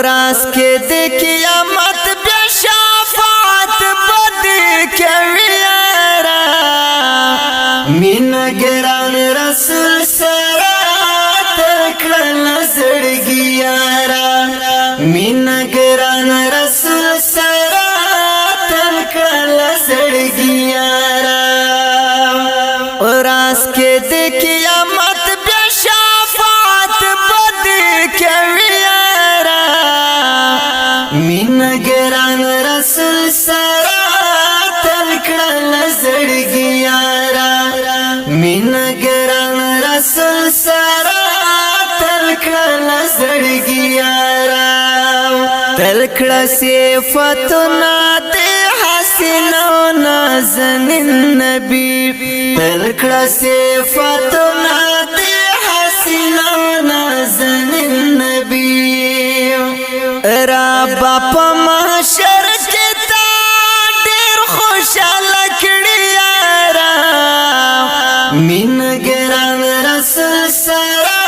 راز کې د قیامت بیا شفاعت بدی کوي یارا مینا ګران رسول سره تکړه زړګي یارا مینا ګران رسول سره تکړه زړګي یارا راز کې د قیامت بیا شفاعت بدی کوي یارا مینا ګران رسول سره تکړه زړګي یارا مینا ګران رسول سره تکړه زړګي یارا تکړه صفاتنا د حسینو نازنین نبی تکړه صفاتنا د حسینو نازنین نبی رب په محشر کې تا ډېر خوشاله کړی یارا مینا ګران رسول سره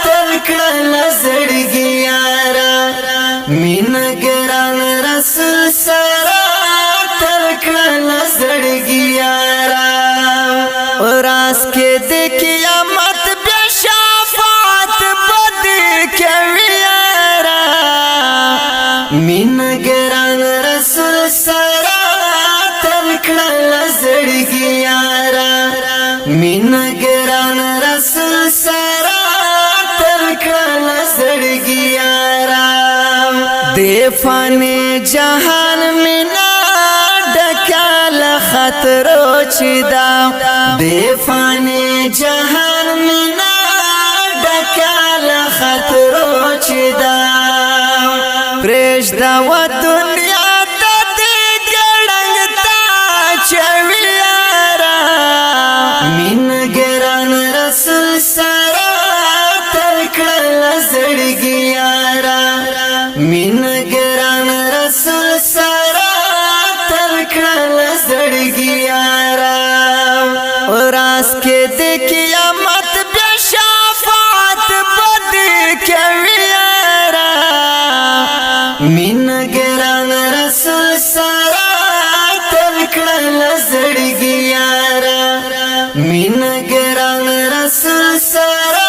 تکړه زړګي یارا مینا ګران رسول سره تکړه زړګي یارا راز کې د قیامت بیا شفاعت بدی کوي یارا مینا ګران رسول سره تکړه زړګي یارا مینا ګران رسول سره تکړه زړګي یارا د فانی جهان مینا ډکال خطرو چدا د فانی جهان مینا ډکال خطرو چدا پرېش دا و دنیا د دې ګړنګ تا چوي یارا مینا ګران رسول سره تکړه زړګي یارا مینا ګران رسول سره تکړه زړګي یارا راز کې د قیامت بیا شفاعت بدی کوي یارا مینا ګران رسول سره تکړه زړګي یارا مینا ګران رسول سره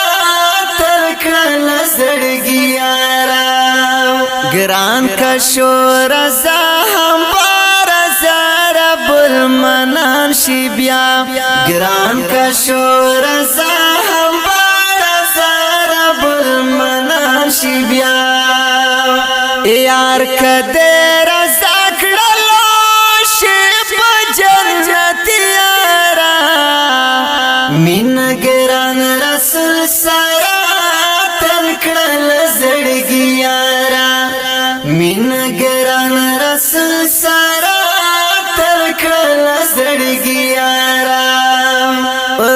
تکړه زړګي یارا ګران کا شور رضا هم رب المنان شي بیا ګران کا شور رضا هم رب المنان شي بیا یار کده رضا کړلو شي په جنت یارا مینا ګران رسول سره تکړه زړګي یارا مینا ګران رسول سره تکړه زړګي یارا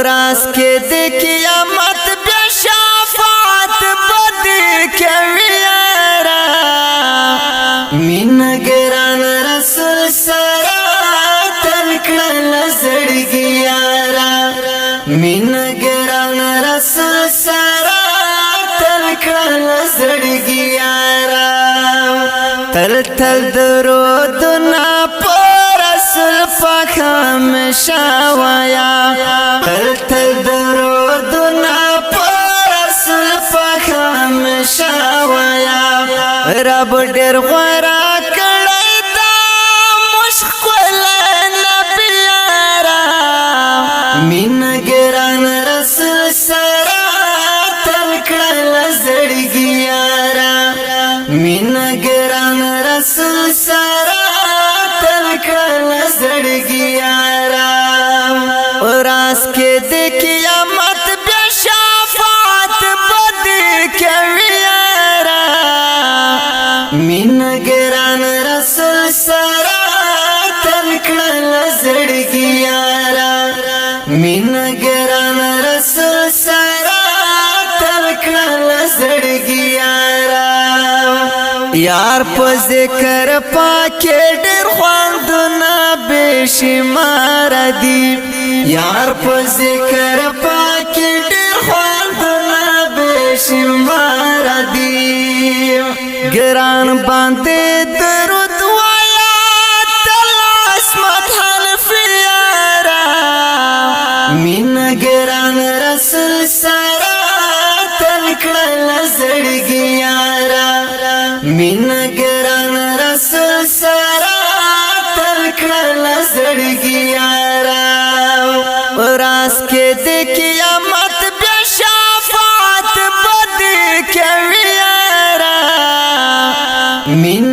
راز کې د قیامت بیا شفاعت بدی کوي یارا مینا ګران رسول سره تکړه زړګي یارا مینا ګران رسول سره تکړه زړګي یارا تل تل درودنا پر رسول پاک همیشه وایا تل تل درودنا پر رسول پاک همیشه وایا رب ډېر غوړه کړی دا مشکل نبی یارا مینا ګران رسول سره تکړه زړګي یارا مینا ګران رسول سره تکړه زړګي یارا راز کې د قیامت بیا شفاعت بدی کوي یارا مینا ګران رسول سره تکړه زړګي یارا مینا ګران رسول سره تکړه زړګي یارا یار په ذکر پاکه ډېر خواندونه بشمار دي یار په ذکر پاکه ډېر خواندونه بشمار دي ګران باندې درود وایا تلاس مدحل فیارا مین ګران رسول سارا تنکړل زړګي یارا مین ګران رسول سارا تنکړل زړګي یارا راس کې د قیامت بیا شفاعت بد کوي یارا مین